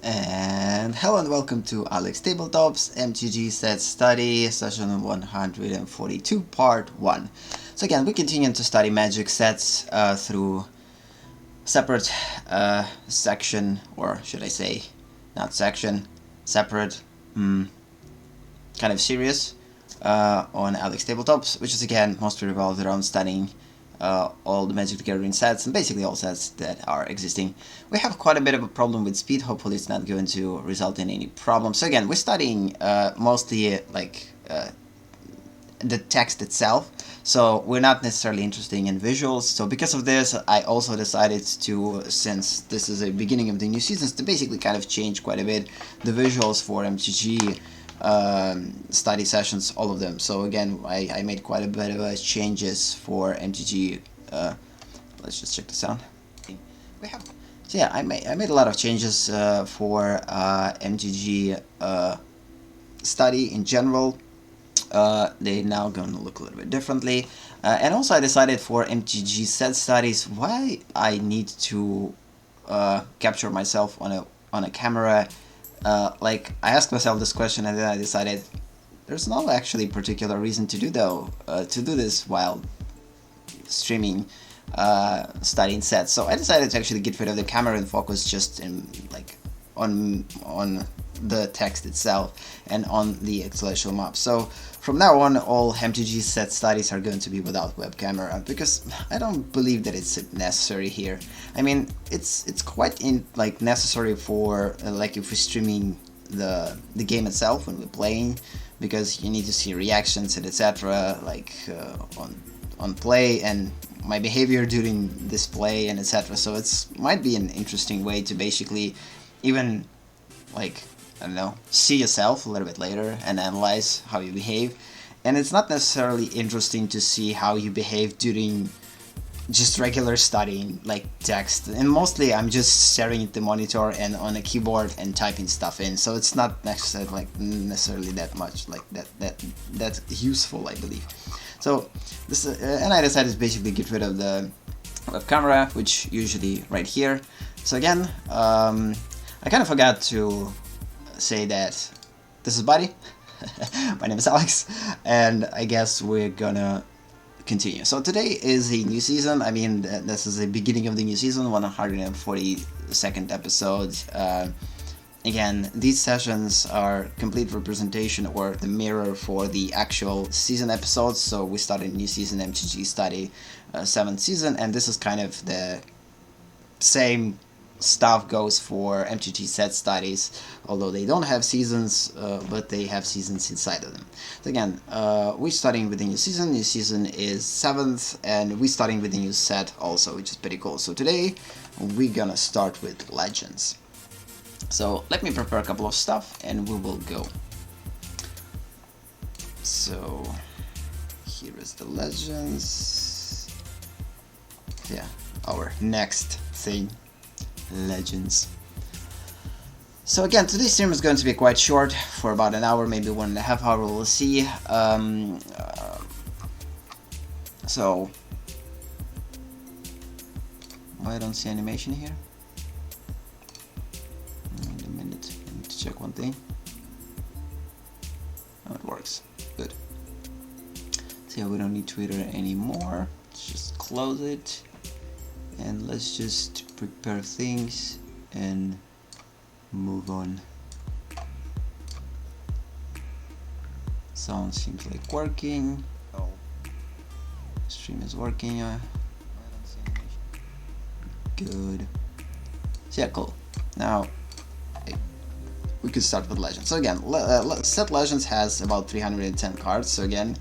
And hello and welcome to AleksTabletops MTG Sets Study, session 142, part 1. So again, we continue to study magic sets through separate section, or should I say, not section, separate kind of series on AleksTabletops, which is again mostly revolved around studying all the Magic the Gathering sets and basically all sets that are existing. We have quite a bit of a problem with speed. Hopefully it's not going to result in any problems. So again, we're studying mostly like the text itself, so we're not necessarily interested in visuals. So because of this, I also decided to, since this is the beginning of the new seasons, to basically kind of change quite a bit the visuals for MTG study sessions, all of them. So again, I made quite a bit of changes for MTG. Let's just check this out. We have, so yeah, I made a lot of changes for MTG study in general. They're now going to look a little bit differently, and also I decided for MTG set studies why I need to capture myself on a camera. Like, I asked myself this question and then I decided there's no actually particular reason to do this while streaming studying sets. So I decided to actually get rid of the camera and focus just in like on the text itself and on the celestial map. So from now on, all MTG set studies are going to be without web camera, because I don't believe that it's necessary here. I mean, it's quite necessary for like if we're streaming the game itself when we're playing, because you need to see reactions and etc. like on play and my behavior during this play and etc. So it's might be an interesting way to basically even like, I don't know, see yourself a little bit later and analyze how you behave. And it's not necessarily interesting to see how you behave during just regular studying, like text. And mostly I'm just staring at the monitor and on a keyboard and typing stuff in. So it's not necessarily that much like that's useful, I believe. So this and I decided to basically get rid of the web camera, which usually right here. So again, I kind of forgot to say that this is Buddy. My name is Alex, and I guess we're gonna continue. So today is a new season. I mean, this is the beginning of the new season, 142nd episode. Again, these sessions are complete representation or the mirror for the actual season episodes. So we started a new season, MTG Study, 7th season, and this is kind of the same stuff goes for MTG set studies, although they don't have seasons, but they have seasons inside of them. So again, we're starting with the new season. New season is 7th, and we're starting with the new set also, which is pretty cool. So today we're gonna start with Legends. So let me prepare a couple of stuff and we will go. So here is the Legends. Yeah, our next thing. Legends. So again, today's stream is going to be quite short, for about an hour, maybe 1.5 hours, we'll see. So I don't see animation here. Wait a minute, I need to check one thing. Oh, it works. Good. So yeah, we don't need Twitter anymore. Let's just close it. And let's just prepare things and move on. Sound seems like working. Oh, stream is working. Good. So yeah, cool. Now we could start with Legends. So again, set Legends has about 310 cards. So again,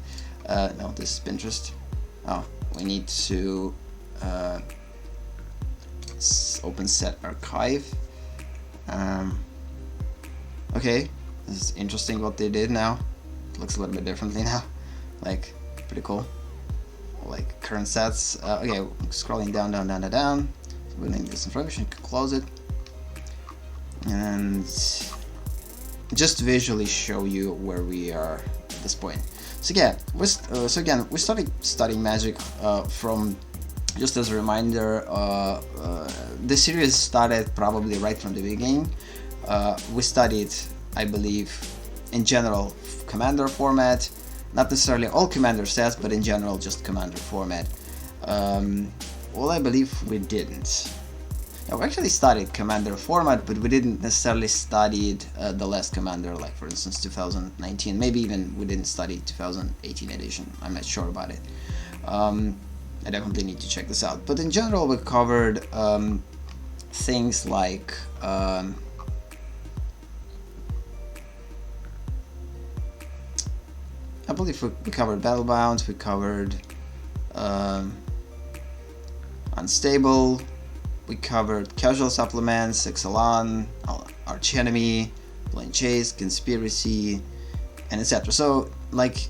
no, this is Pinterest. Oh, we need to open set archive. Okay, this is interesting what they did now. It looks a little bit differently now, like pretty cool. Like current sets. Okay, scrolling down. So we need this information. Close it, and just visually show you where we are at this point. So yeah, we started studying Magic from. Just as a reminder, the series started probably right from the beginning. We studied, I believe, in general, Commander format, not necessarily all Commander sets, but in general just Commander format. Well, I believe we didn't. Yeah, we actually studied Commander format, but we didn't necessarily studied the last Commander, like for instance 2019. Maybe even we didn't study 2018 edition. I'm not sure about it. I definitely need to check this out. But in general, we covered things like I believe we covered Battlebound, we covered Unstable, we covered Casual Supplements, Exelon, Arch Enemy, Blind Chase, Conspiracy, and etc. So, like,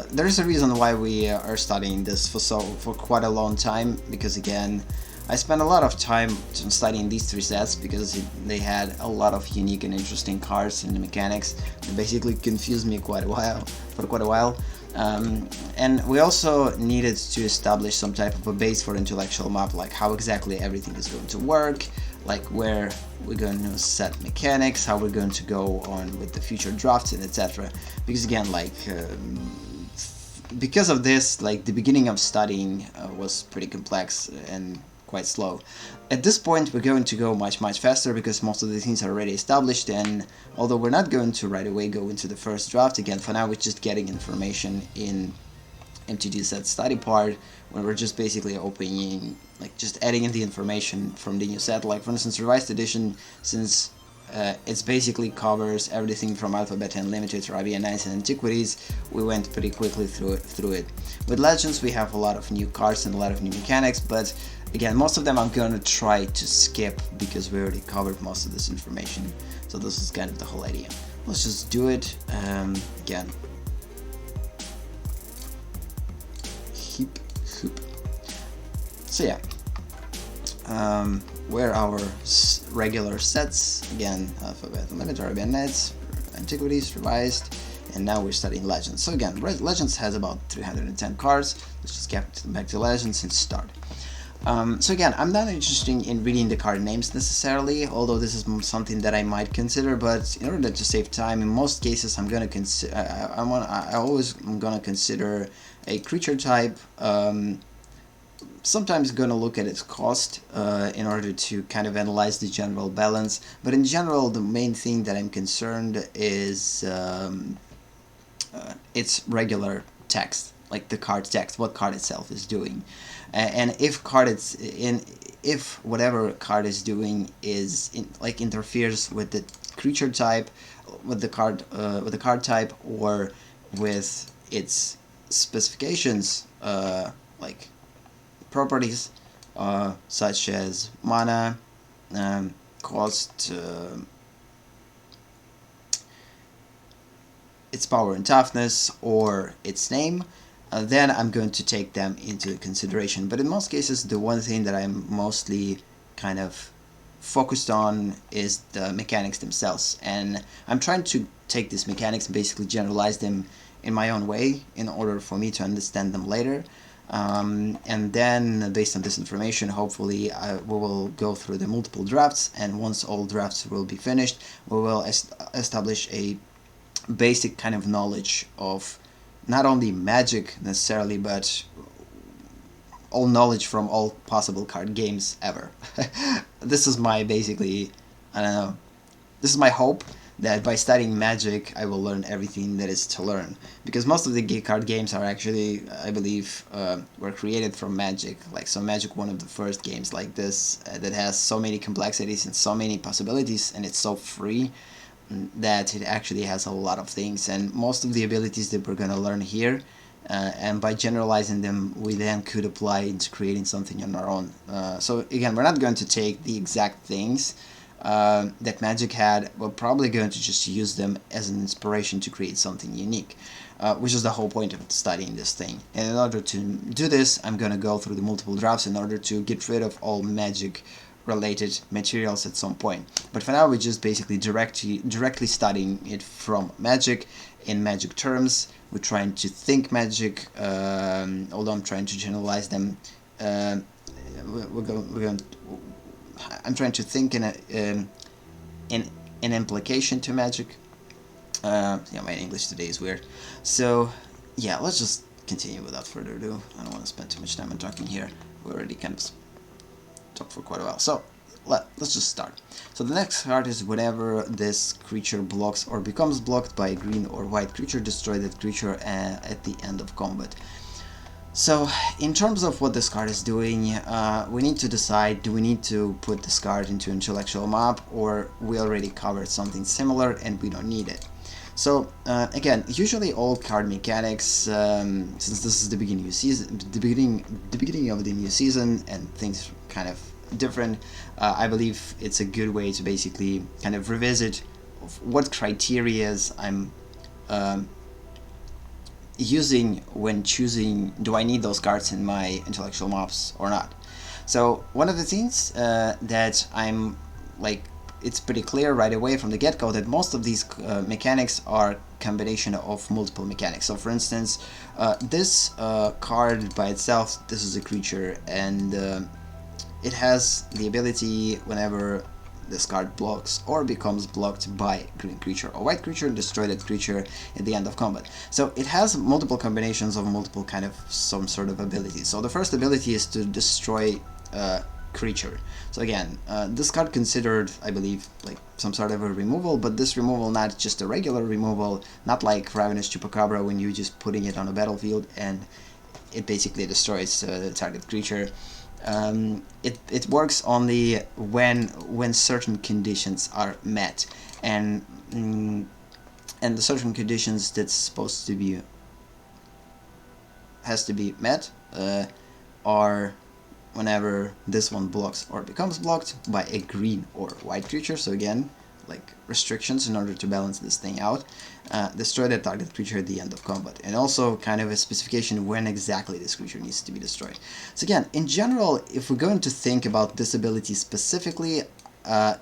there's a reason why we are studying this for quite a long time, because again, I spent a lot of time studying these three sets because they had a lot of unique and interesting cards and the mechanics that basically confused me for quite a while. And we also needed to establish some type of a base for intellectual map, like how exactly everything is going to work, like where we're going to set mechanics, how we're going to go on with the future drafts, and etc. Because again, like because of this, like the beginning of studying was pretty complex and quite slow. At this point, we're going to go much faster because most of the things are already established, and although we're not going to right away go into the first draft, again, for now we're just getting information in MTG Sets study part, where we're just basically opening, like just adding in the information from the new set. Like for instance, revised edition, since it basically covers everything from Alphabet Unlimited, Arabian Nights, and Antiquities. We went pretty quickly through it. With Legends, we have a lot of new cards and a lot of new mechanics, but again, most of them I'm going to try to skip because we already covered most of this information. So this is kind of the whole idea. Let's just do it again. Heap. So yeah. Where our regular sets, again, Alphabet Unlimited, Arabian Nights, Antiquities, Revised, and now we're studying Legends. So again, Legends has about 310 cards. Let's just get back to Legends and start. So again, I'm not interested in reading the card names necessarily, although this is something that I might consider, but in order to save time, in most cases I'm gonna consider, I always am gonna consider a creature type, sometimes gonna look at its cost in order to kind of analyze the general balance, but in general the main thing that I'm concerned is its regular text, like the card text, what card itself is doing, and if whatever card is doing is like interferes with the creature type, with the card type, or with its specifications, like properties such as mana, cost, its power and toughness, or its name, then I'm going to take them into consideration. But in most cases, the one thing that I'm mostly kind of focused on is the mechanics themselves, and I'm trying to take these mechanics and basically generalize them in my own way in order for me to understand them later. And then based on this information, hopefully we will go through the multiple drafts, and once all drafts will be finished, we will establish a basic kind of knowledge of not only Magic necessarily, but all knowledge from all possible card games ever. This is my basically, I don't know, this is my hope, that by studying Magic I will learn everything that is to learn, because most of the card games are actually, I believe, were created from Magic. Like, so Magic, one of the first games like this that has so many complexities and so many possibilities, and it's so free that it actually has a lot of things, and most of the abilities that we're going to learn here, and by generalizing them, we then could apply into creating something on our own. So again, we're not going to take the exact things that Magic had. We're probably going to just use them as an inspiration to create something unique, which is the whole point of studying this thing. And in order to do this, I'm going to go through the multiple drafts in order to get rid of all Magic related materials at some point. But for now, we're just basically directly studying it from Magic, in Magic terms. We're trying to think Magic, although I'm trying to generalize them. I'm trying to think in an implication to Magic. Yeah, my English today is weird. So yeah, let's just continue without further ado. I don't want to spend too much time on talking here. We already kind of talked for quite a while. So let's just start. So the next card is whenever this creature blocks or becomes blocked by a green or white creature, destroy that creature at the end of combat. So in terms of what this card is doing, we need to decide, do we need to put this card into intellectual map, or we already covered something similar and we don't need it. So again, usually all card mechanics, since this is the beginning of the new season and things kind of different, I believe it's a good way to basically kind of revisit what criteria I'm using when choosing, do I need those cards in my intellectual maps or not. So one of the things that I'm like, it's pretty clear right away from the get-go that most of these mechanics are combination of multiple mechanics. So for instance, this card by itself, this is a creature, and it has the ability, whenever this card blocks or becomes blocked by green creature or white creature, destroy that creature at the end of combat. So it has multiple combinations of multiple kind of some sort of abilities. So the first ability is to destroy creature. So again, this card considered, I believe, like some sort of a removal, but this removal not just a regular removal, not like Ravenous Chupacabra when you're just putting it on a battlefield and it basically destroys the target creature. It works only when certain conditions are met, and the certain conditions that's supposed to be has to be met are whenever this one blocks or becomes blocked by a green or white creature. So again, like restrictions in order to balance this thing out. Destroy that target creature at the end of combat, and also kind of a specification when exactly this creature needs to be destroyed. So again, in general, if we're going to think about this ability specifically,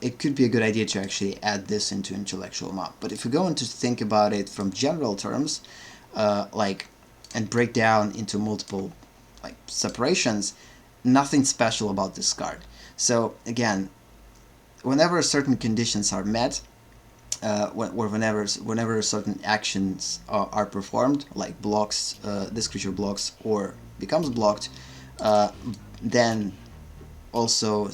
it could be a good idea to actually add this into intellectual map. But if we're going to think about it from general terms, like, and break down into multiple like separations, nothing special about this card. So again, whenever certain conditions are met, or whenever certain actions are performed, like blocks, this creature blocks or becomes blocked, then also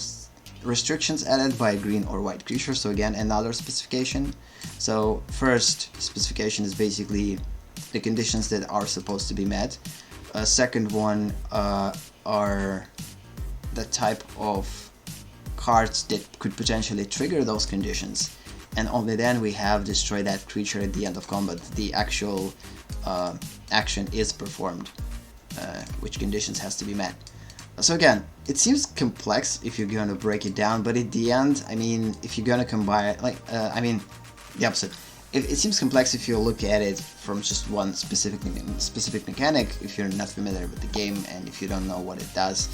restrictions added by a green or white creature. So again, another specification. So first specification is basically the conditions that are supposed to be met. Second one are the type of cards that could potentially trigger those conditions, and only then we have destroy that creature at the end of combat. The actual action is performed, which conditions has to be met. So again, it seems complex if you're going to break it down, but at the end, I mean, if you're going to combine, like, I mean, the opposite. It seems complex if you look at it from just one specific mechanic, if you're not familiar with the game and if you don't know what it does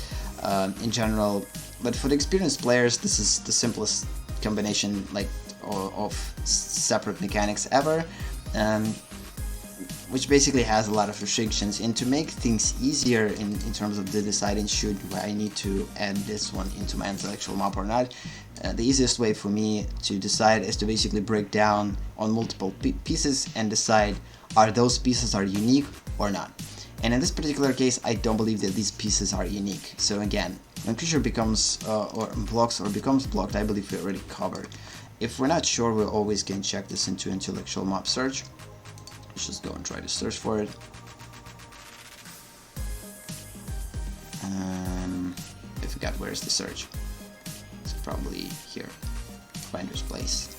in general. But for the experienced players, this is the simplest combination like of separate mechanics ever, which basically has a lot of restrictions. And to make things easier in terms of the deciding should I need to add this one into my intellectual map or not, the easiest way for me to decide is to basically break down on multiple pieces and decide are those pieces are unique or not. And in this particular case, I don't believe that these pieces are unique. So again, when creature becomes or blocks or becomes blocked, I believe we already covered. If we're not sure, we always can check this into intellectual map search. Let's just go and try to search for it. I forgot where's the search. It's probably here, Finder's Place.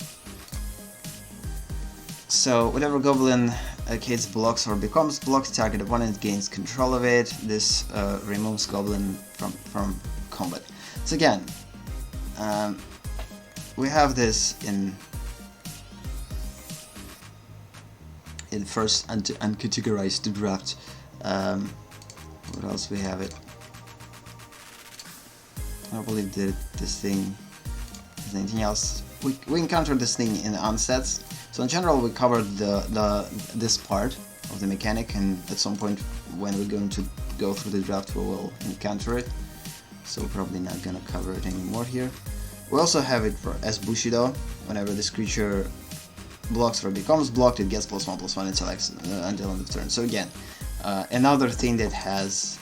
So whenever goblin kids blocks or becomes blocked, target opponent gains control of it. This removes goblin from combat. So again, we have this in first uncategorized draft. What else we have it? I don't believe that this thing is anything else. We encountered this thing in onsets. So in general, we covered this part of the mechanic, and at some point when we're going to go through the draft, we will encounter it. So we're probably not gonna cover it anymore here. We also have it as Bushido. Whenever this creature blocks or becomes blocked, it gets +1/+1 and selects until end of turn. So again, another thing that has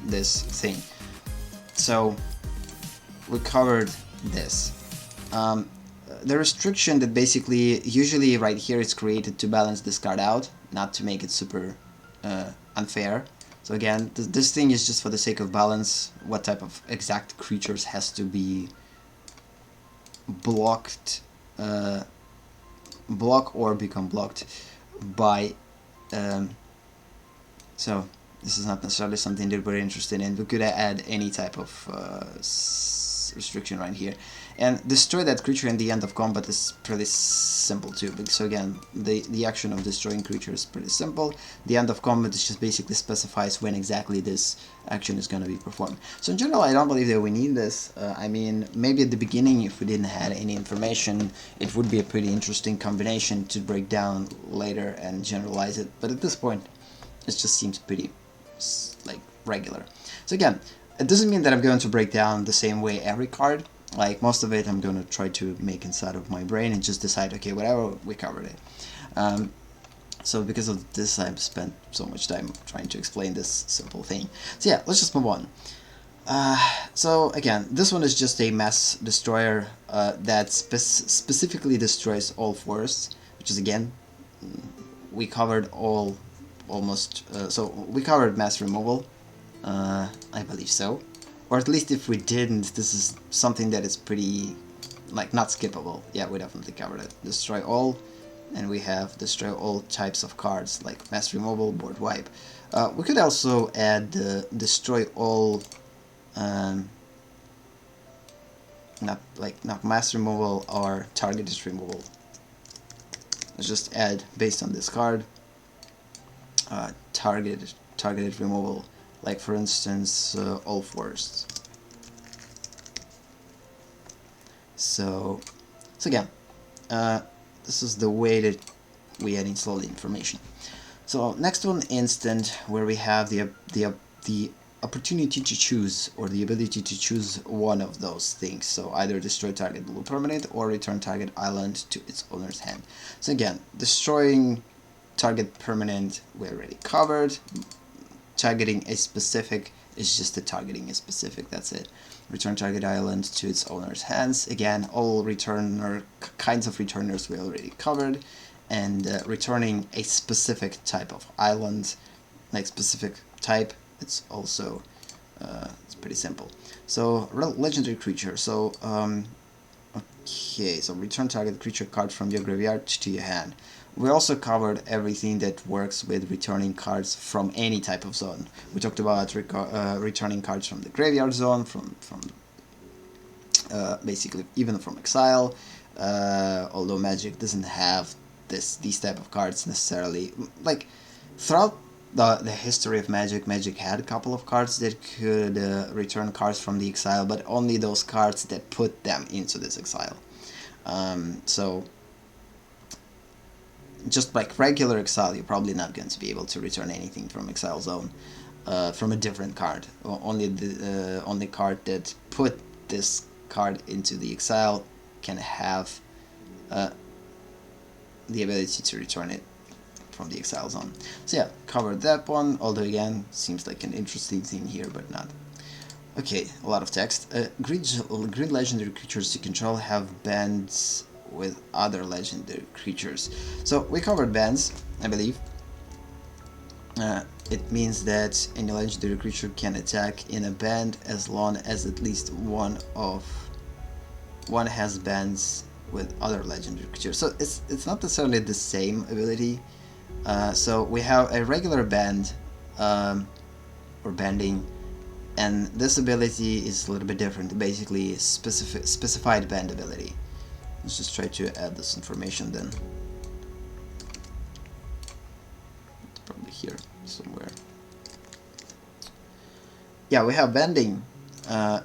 this thing. So we covered this. The restriction that basically, usually right here, it's created to balance this card out, not to make it super unfair. So again, this thing is just for the sake of balance. What type of exact creatures has to be blocked, block or become blocked by. So this is not necessarily something that we're interested in. We could add any type of restriction right here, and destroy that creature in the end of combat is pretty simple too. So again, the action of destroying creature is pretty simple. The end of combat is just basically specifies when exactly this action is going to be performed. So in general, I don't believe that we need this. I mean, maybe at the beginning, if we didn't have any information, it would be a pretty interesting combination to break down later and generalize it. But at this point, it just seems pretty like regular. So again, it doesn't mean that I'm going to break down the same way every card. Like most of it, I'm going to try to make inside of my brain and just decide, okay, whatever, we covered it. So because of this, I've spent so much time trying to explain this simple thing. So yeah, let's just move on. So again, this one is just a mass destroyer that specifically destroys all forests, which is, again, we covered all almost. So we covered mass removal. I believe so, or at least if we didn't, this is something that is pretty, like, not skippable. Yeah, we definitely covered it. Destroy all, and we have destroy all types of cards, like mass removal, board wipe. We could also add destroy all, not mass removal or targeted removal. Let's just add based on this card, targeted removal. Like, for instance, all forests. So again, this is the way that we add in slowly information. So next one, instant, where we have the opportunity to choose, or the ability to choose one of those things. So either destroy target blue permanent or return target island to its owner's hand. So again, destroying target permanent we already covered. Targeting a specific is just targeting a specific, that's it. Return target island to its owner's hands. Again, all kinds of returners we already covered. And returning a specific type of island, like specific type, it's also it's pretty simple. So legendary creature. So okay, so return target creature card from your graveyard to your hand. We also covered everything that works with returning cards from any type of zone. We talked about returning cards from the graveyard zone, from basically even from exile. Although Magic doesn't have these type of cards necessarily. Like, throughout the history of Magic, Magic had a couple of cards that could return cards from the exile, but only those cards that put them into this exile. So just like regular exile, you're probably not going to be able to return anything from exile zone from a different card. Only the only card that put this card into the exile can have the ability to return it from the exile zone. So yeah, covered that one, although again, seems like an interesting thing here, but not. Okay, a lot of text. Green legendary creatures you control have bands with other legendary creatures. So we covered bands, I believe. It means that any legendary creature can attack in a band as long as at least one has bands with other legendary creatures. So it's not necessarily the same ability. So we have a regular band or banding, and this ability is a little bit different. Basically, specified band ability. Let's just try to add this information then. It's probably here somewhere. Yeah, we have banding.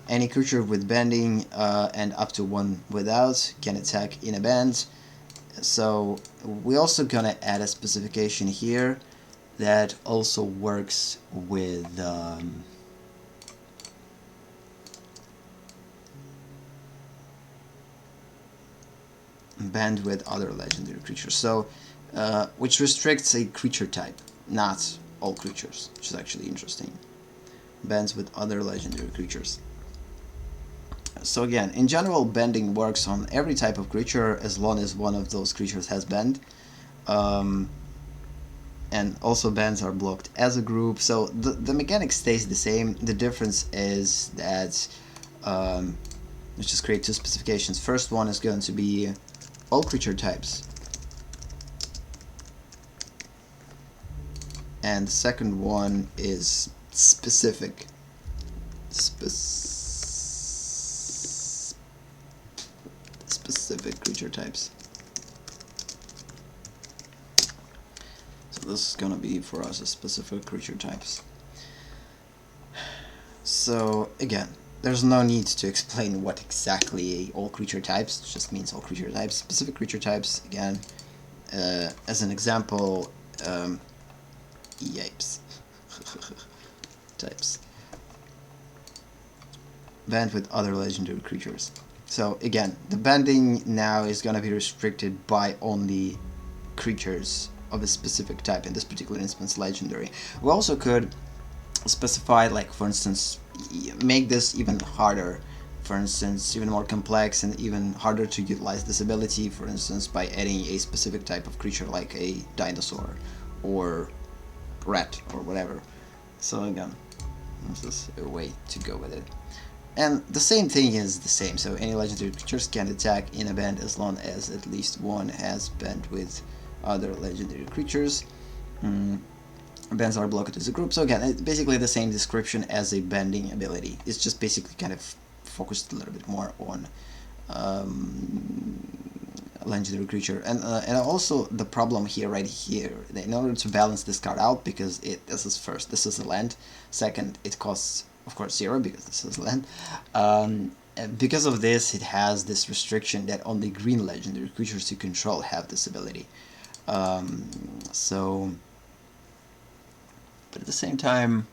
Any creature with banding and up to one without can attack in a band. So we're also gonna add a specification here that also works with banned with other legendary creatures. So, which restricts a creature type, not all creatures, which is actually interesting. Bans with other legendary creatures. So again, in general, bending works on every type of creature as long as one of those creatures has bend. And also bans are blocked as a group, so the mechanic stays the same. The difference is that let's just create two specifications. First one is going to be all creature types, and the second one is specific creature types. So this is gonna be for us a specific creature types. So again, there's no need to explain what exactly all creature types, it just means all creature types. Specific creature types, again, as an example, yipes. Types. Banned with other legendary creatures. So again, the banding now is gonna be restricted by only creatures of a specific type, in this particular instance legendary. We also could specify, like, for instance, make this even harder, for instance, even more complex and even harder to utilize this ability, for instance, by adding a specific type of creature like a dinosaur or rat or whatever. So again, this is a way to go with it. And the same thing is the same, so any legendary creatures can attack in a band as long as at least one has band with other legendary creatures. Bands are blocked as a group, so again, it's basically the same description as a bending ability. It's just basically kind of focused a little bit more on legendary creature. And also the problem here, right here, in order to balance this card out, because this is a land. Second, it costs, of course, 0 because this is land. Because of this, it has this restriction that only green legendary creatures you control have this ability. But at the same time,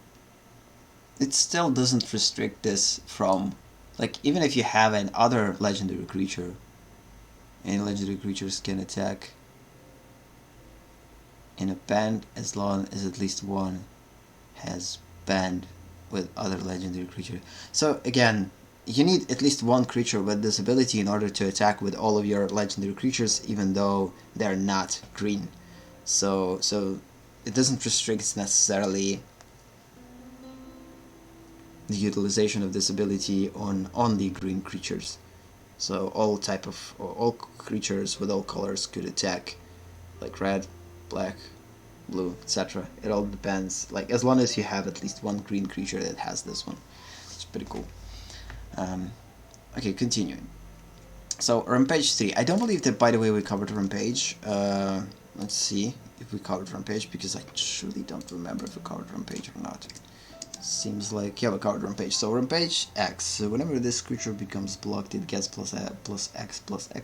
it still doesn't restrict this from, like, even if you have an other legendary creature, any legendary creatures can attack in a band as long as at least one has band with other legendary creature. So again, you need at least one creature with this ability in order to attack with all of your legendary creatures, even though they're not green. So it doesn't restrict necessarily the utilization of this ability on only green creatures. So all creatures with all colors could attack, like red, black, blue, etc. It all depends, like, as long as you have at least one green creature that has this one. It's pretty cool. Okay, continuing. So Rampage 3. I don't believe that, by the way, we covered Rampage. Let's see if we covered Rampage, because I truly don't remember if we covered Rampage or not. Seems like, yeah, we covered Rampage. So Rampage X. So whenever this creature becomes blocked, it gets plus X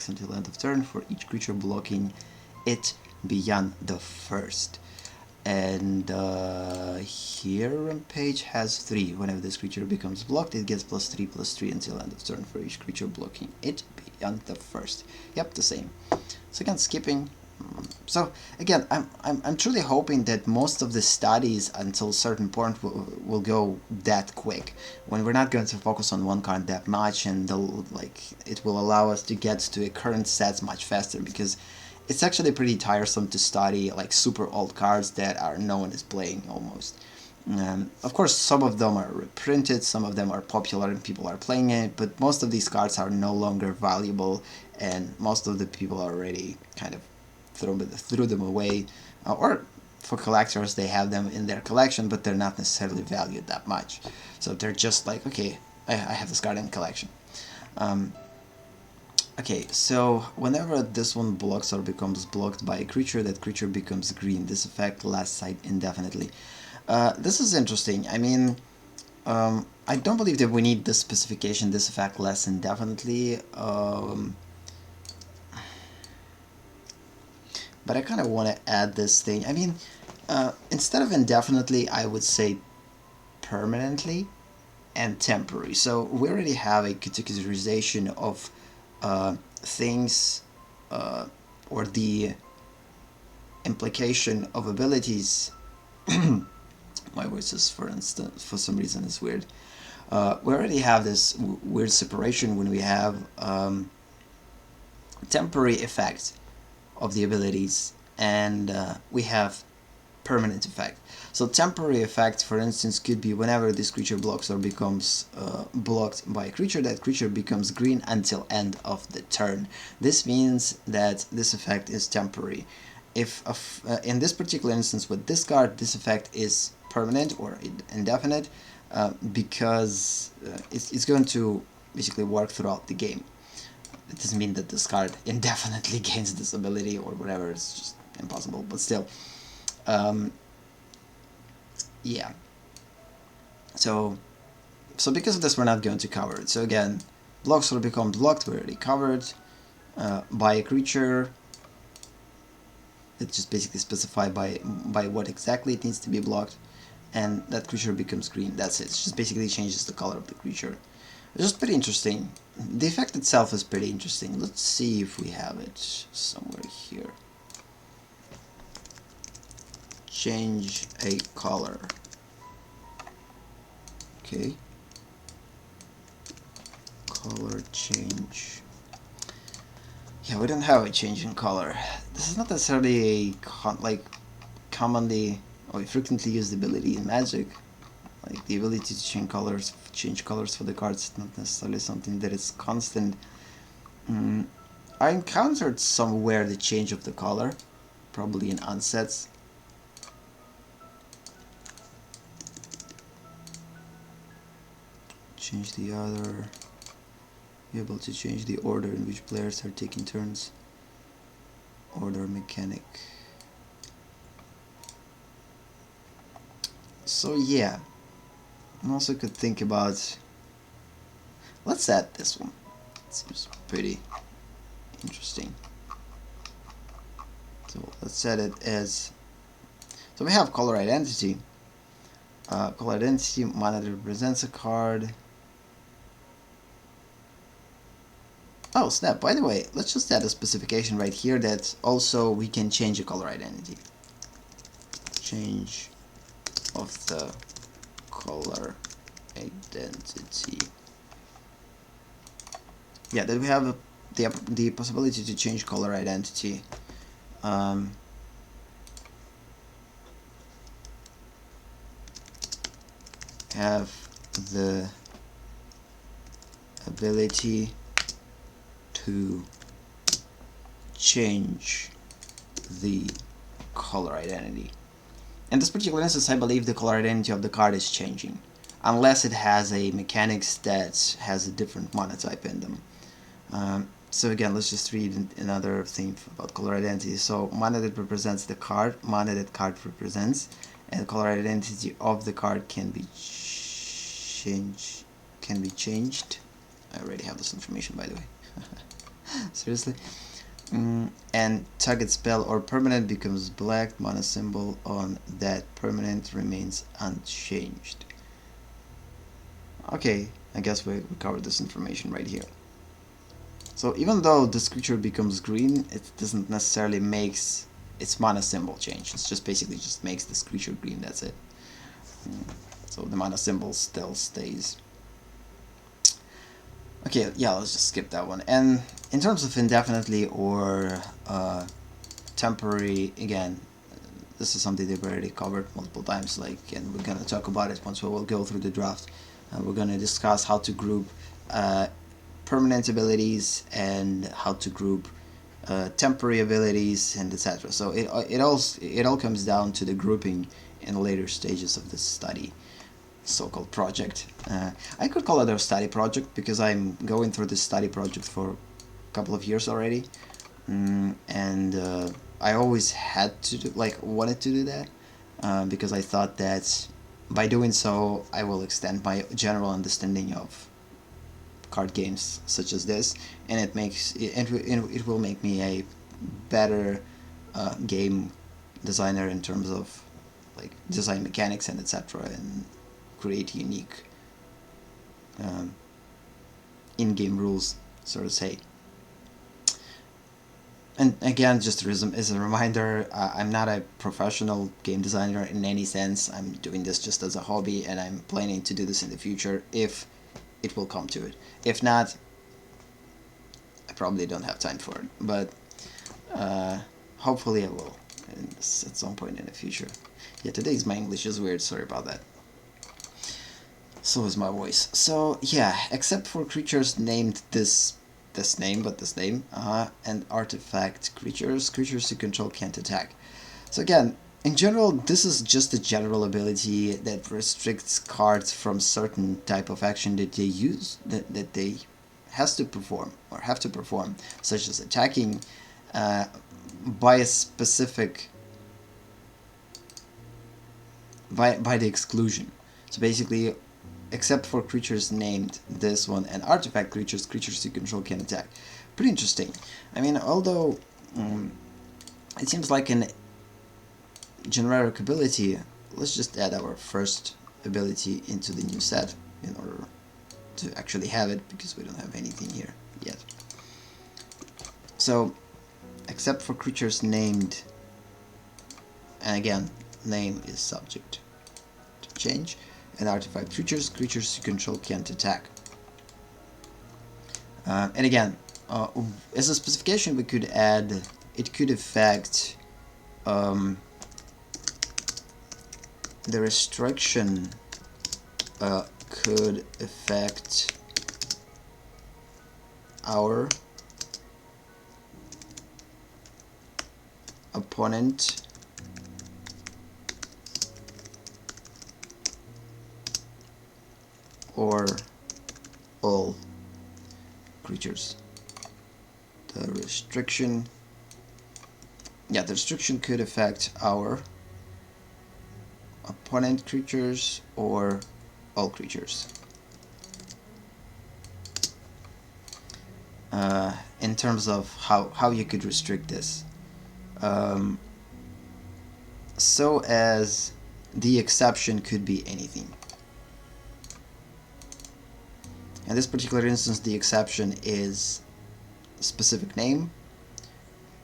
until end of turn for each creature blocking it beyond the first. And here Rampage has 3. Whenever this creature becomes blocked, it gets +3/+3 until end of turn for each creature blocking it beyond the first. Yep, the same. So again, skipping. So again, I'm truly hoping that most of the studies until a certain point will go that quick, when we're not going to focus on one card that much, and it will allow us to get to a current sets much faster, because it's actually pretty tiresome to study like super old cards that no one is playing almost. Of course, some of them are reprinted, some of them are popular and people are playing it, but most of these cards are no longer valuable, and most of the people already kind of threw them away, or for collectors they have them in their collection, but they're not necessarily valued that much. So they're just like, okay, I have this card in collection. Okay, so whenever this one blocks or becomes blocked by a creature, that creature becomes green. This effect lasts sight indefinitely. This is interesting. I mean, I don't believe that we need this specification, this effect lasts indefinitely. But I kind of want to add this thing. I mean, instead of indefinitely, I would say permanently and temporary. So we already have a categorization of things or the implication of abilities. My voice is, for instance, for some reason is weird. We already have this weird separation when we have temporary effect of the abilities, and we have permanent effect. So temporary effect, for instance, could be whenever this creature blocks or becomes blocked by a creature, that creature becomes green until end of the turn. This means that this effect is temporary. If in this particular instance with this card, this effect is permanent or indefinite, because it's going to basically work throughout the game. It doesn't mean that this card indefinitely gains this ability or whatever, it's just impossible, but still. Yeah. So because of this, we're not going to cover it. So again, blocks will become blocked, we already covered, by a creature. It's just basically specified by what exactly it needs to be blocked, and that creature becomes green. That's it. It just basically changes the color of the creature. It's just pretty interesting. The effect itself is pretty interesting. Let's see if we have it somewhere here. Change a color. Okay. Color change. Yeah, we don't have a change in color. This is not necessarily a commonly or frequently used ability in Magic. Like the ability to change colors for the cards is not necessarily something that is constant. I encountered somewhere the change of the color, probably in unsets. Change the other. Be able to change the order in which players are taking turns. Order mechanic. So yeah, I also could think about. Let's add this one. It seems pretty interesting. So let's set it as. So we have color identity. Color identity, mana that represents a card. Oh snap, by the way, let's just add a specification right here that also we can change a color identity. Change of the color identity. Yeah, that we have the possibility to change color identity. Have the ability to change the color identity. In this particular instance, I believe the color identity of the card is changing, unless it has a mechanics that has a different mana type in them. So again, let's just read another thing about color identity. So mana that represents the card, mana that card represents, and color identity of the card can be changed. I already have this information, by the way. Seriously. And target spell or permanent becomes black. Mana symbol on that permanent remains unchanged. Okay, I guess we covered this information right here. So even though this creature becomes green, it doesn't necessarily makes its mana symbol change. It's just basically just makes this creature green, that's it. So the mana symbol still stays. Okay, yeah, let's just skip that one. And in terms of indefinitely or temporary, again, this is something they've already covered multiple times, and we're gonna talk about it once we will go through the draft. We're gonna discuss how to group permanent abilities and how to group temporary abilities and etc. So it all comes down to the grouping in later stages of this study, so-called project. I could call it a study project because I'm going through this study project for a couple of years already, and I always had to wanted to do that because I thought that by doing so I will extend my general understanding of card games such as this, and it will make me a better game designer in terms of design mechanics and etc. and create unique in-game rules, so to say. And again, just as a reminder, I'm not a professional game designer in any sense. I'm doing this just as a hobby, and I'm planning to do this in the future if it will come to it. If not, I probably don't have time for it, but hopefully I will at some point in the future. Yeah, today's my English is weird, sorry about that. So is my voice. So yeah, except for creatures named this name, and artifact creatures you control can't attack. So again, in general, this is just a general ability that restricts cards from certain type of action that they use, that they have to perform, such as attacking by a specific, by the exclusion. So basically, except for creatures named this one and artifact creatures you control can attack. Pretty interesting. I mean, although it seems like an generic ability, let's just add our first ability into the new set in order to actually have it, because we don't have anything here yet. So, except for creatures named, and again, name is subject to change, and artifact creatures you control can't attack. And again, as a specification, we could add, it could affect the restriction could affect our opponent or all creatures. The restriction could affect our opponent creatures or all creatures. In terms of how you could restrict this, so as the exception could be anything. In this particular instance, the exception is a specific name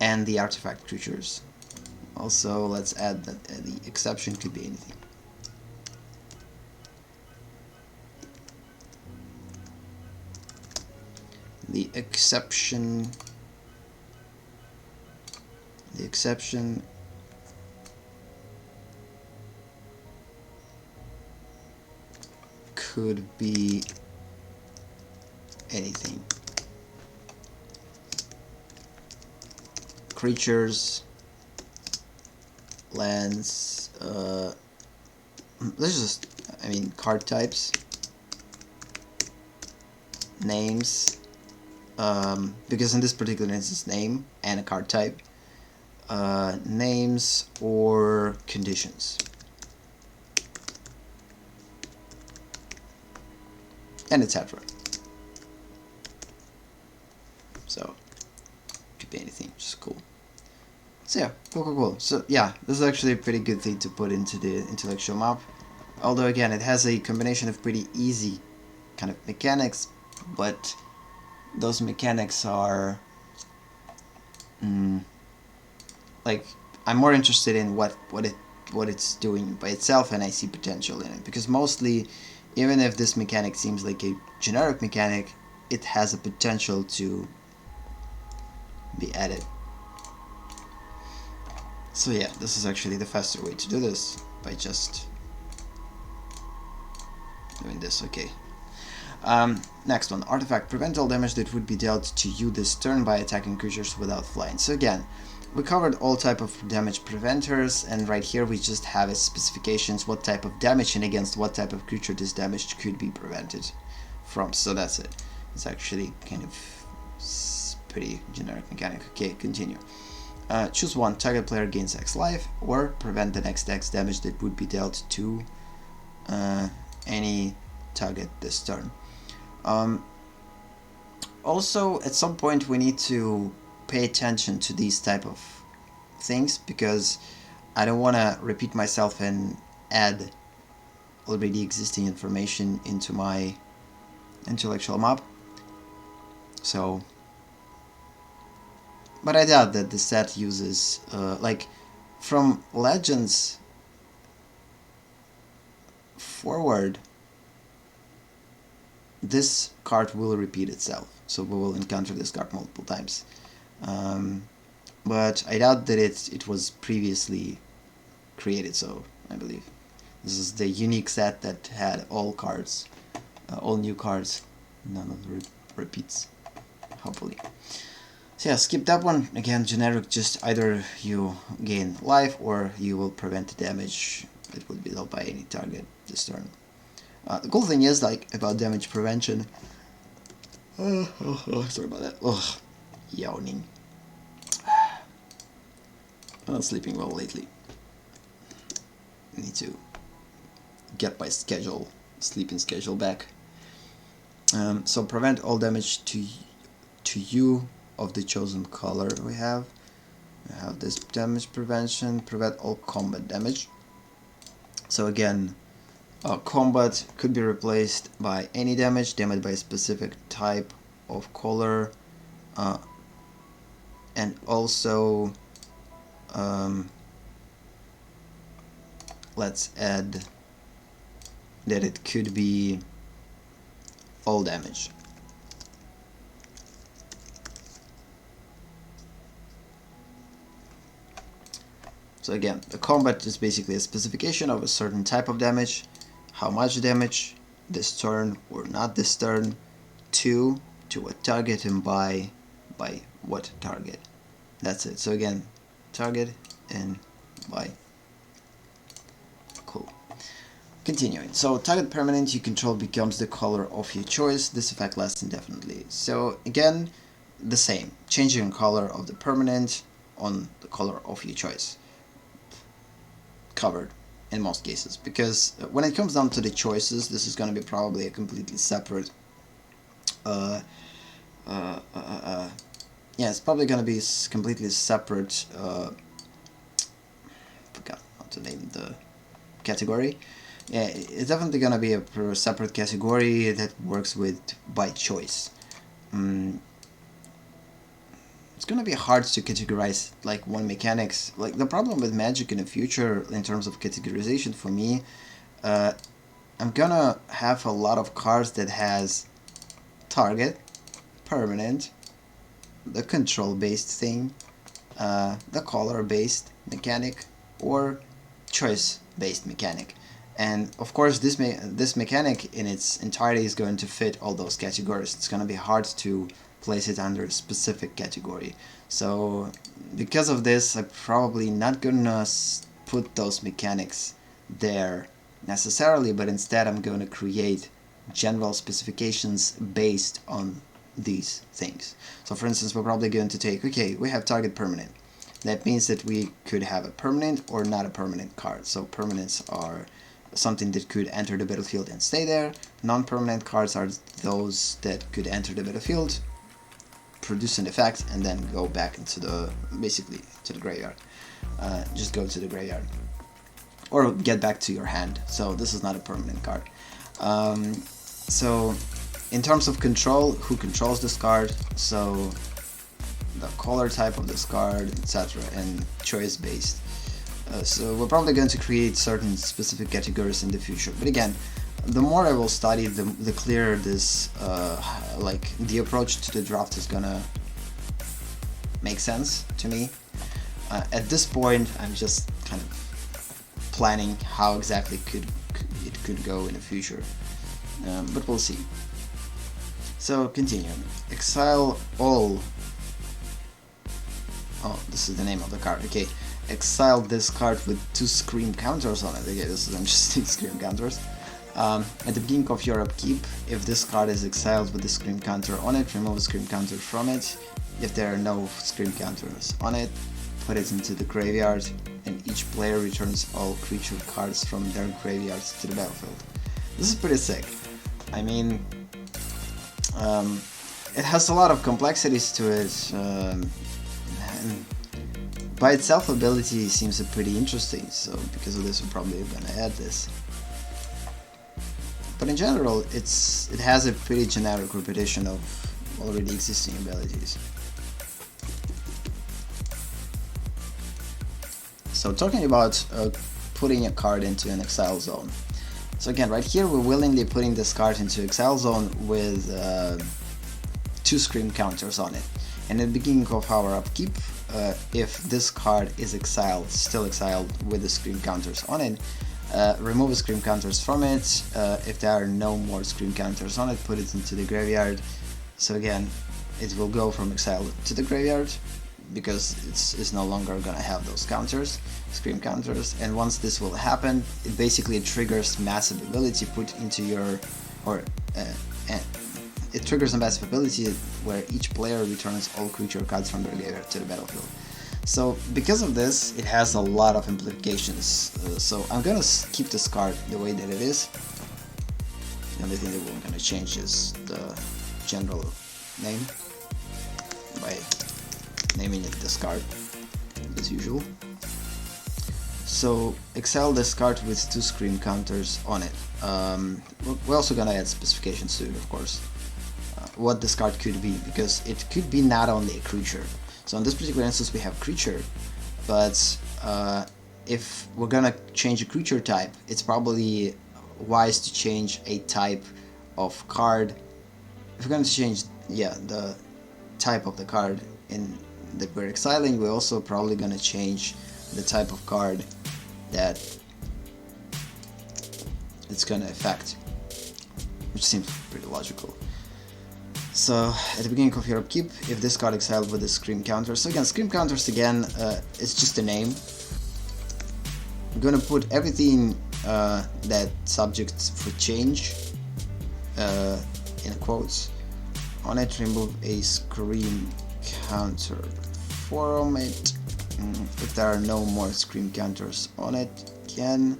and the artifact creatures. Also, let's add that the exception could be anything. The exception could be anything. Creatures, lands, card types, names, because in this particular instance, name and a card type, names or conditions, and etc. So, could be anything, which is cool. So yeah, cool. So yeah, this is actually a pretty good thing to put into the intellectual map. Although again, it has a combination of pretty easy kind of mechanics, but those mechanics are like, I'm more interested in what it's doing by itself, and I see potential in it, because mostly, even if this mechanic seems like a generic mechanic, it has a potential to be added. So yeah, this is actually the faster way to do this, by just doing this. Okay. Next one, artifact. Prevent all damage that would be dealt to you this turn by attacking creatures without flying. So again, we covered all type of damage preventers, and right here we just have as specifications what type of damage and against what type of creature this damage could be prevented from. So that's it. It's actually kind of pretty generic mechanic. Okay, continue. Choose one. Target player gains X life, or prevent the next X damage that would be dealt to any target this turn. Also, at some point we need to pay attention to these type of things, because I don't want to repeat myself and add already existing information into my intellectual map. So But I doubt that the set uses, like, from Legends forward, this card will repeat itself, so we will encounter this card multiple times. But I doubt that it was previously created, so I believe this is the unique set that had all cards, all new cards, none of the repeats, hopefully. So yeah, skip that one. Again, generic, just either you gain life or you will prevent damage that would be dealt by any target this turn. The cool thing is, like, about damage prevention, sorry about that, yawning. I'm not sleeping well lately. I need to get my sleeping schedule back. So prevent all damage to you of the chosen color we have. We have this damage prevention, prevent all combat damage. So again, combat could be replaced by any damage by a specific type of color, and also let's add that it could be all damage. So again, the combat is basically a specification of a certain type of damage, how much damage this turn or not this turn, to what target and by what target. That's it. So again, target and by. Cool. Continuing. So target permanent you control becomes the color of your choice. This effect lasts indefinitely. So again, the same. Changing color of the permanent on the color of your choice. Covered in most cases, because when it comes down to the choices, this is going to be probably a completely separate yeah, it's probably going to be completely separate forgot how to name the category. Yeah, it's definitely going to be a separate category that works with by choice. It's gonna be hard to categorize like one mechanics. Like the problem with Magic in the future in terms of categorization for me, I'm gonna have a lot of cards that has target, permanent, the control based thing, the color based mechanic, or choice based mechanic. And of course this mechanic in its entirety is going to fit all those categories. It's gonna be hard to place it under a specific category. So because of this, I'm probably not gonna put those mechanics there necessarily, but instead I'm going to create general specifications based on these things. So for instance, we're probably going to take, okay, we have target permanent. That means that we could have a permanent or not a permanent card. So permanents are something that could enter the battlefield and stay there. Non-permanent cards are those that could enter the battlefield, produce an effect, and then go back into the, basically, to the graveyard. Just go to the graveyard. Or get back to your hand. So this is not a permanent card. So in terms of control, who controls this card, so the color type of this card, etc., and choice based. So we're probably going to create certain specific categories in the future. But again, the more I will study, the clearer this, like, the approach to the draft is gonna make sense to me. At this point, I'm just kind of planning how exactly it could go in the future, but we'll see. So continuing, exile all. Oh, this is the name of the card. Okay, exile this card with 2 scream counters on it. Okay, this is interesting. Scream counters. At the beginning of your upkeep, if this card is exiled with the scream counter on it, remove a scream counter from it. If there are no scream counters on it, put it into the graveyard, and each player returns all creature cards from their graveyards to the battlefield. This is pretty sick. I mean, it has a lot of complexities to it, and by itself ability seems pretty interesting, so because of this we're probably gonna add this. But in general, it has a pretty generic repetition of already existing abilities. So talking about putting a card into an exile zone. So again, right here we're willingly putting this card into exile zone with 2 scream counters on it. And at the beginning of our upkeep, if this card is exiled, still exiled with the scream counters on it, remove the scream counters from it. If there are no more scream counters on it, put it into the graveyard. So again, it will go from exile to the graveyard because it's no longer gonna have those counters, scream counters. And once this will happen, it basically triggers massive ability put into your, it triggers a massive ability where each player returns all creature cards from their graveyard to the battlefield. So because of this, it has a lot of implications. So I'm gonna keep this card the way that it is. The only thing that we're gonna change is the general name by naming it this card, as usual. So exile this card with 2 scream counters on it. We're also gonna add specifications to it, of course. What this card could be, because it could be not only a creature. So in this particular instance we have creature, but if we're gonna change a creature type, it's probably wise to change a type of card. If we're going to change, the type of the card in that we're exiling, we're also probably going to change the type of card that it's going to affect, which seems pretty logical. So at the beginning of your upkeep, if this card exiled with a scream counter, so again, scream counters again, it's just a name. I'm gonna put everything that subject for change in quotes on it. Remove a scream counter from it. If there are no more scream counters on it, again,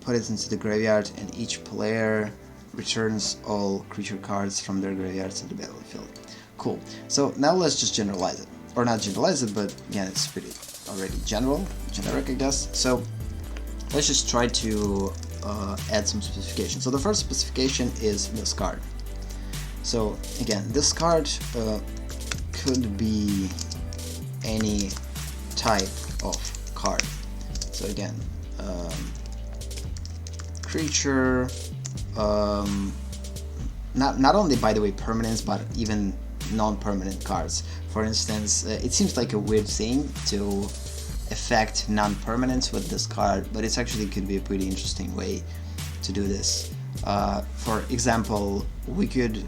put it into the graveyard, and each player returns all creature cards from their graveyards to the battlefield. Cool. So now let's just generalize it. Or not generalize it, but again, it's pretty already generic, I guess. So let's just try to add some specification. So the first specification is this card. So again, this card could be any type of card. So again, creature, not only, by the way, permanents, but even non-permanent cards. For instance, it seems like a weird thing to affect non-permanents with this card, but it actually could be a pretty interesting way to do this. For example, we could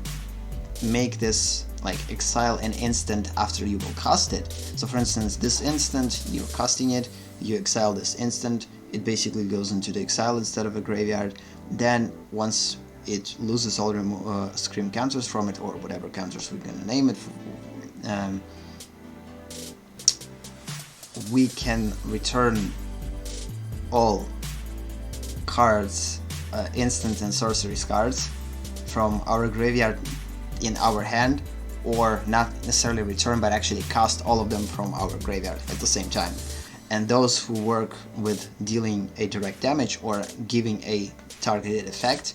make this like exile an instant after you will cast it. So for instance, this instant, you're casting it, you exile this instant, it basically goes into the exile instead of a graveyard. Then once it loses all scream counters from it, or whatever counters we're gonna name it, we can return all cards, instant and sorcery cards from our graveyard in our hand, or not necessarily return, but actually cast all of them from our graveyard at the same time. And those who work with dealing a direct damage or giving a targeted effect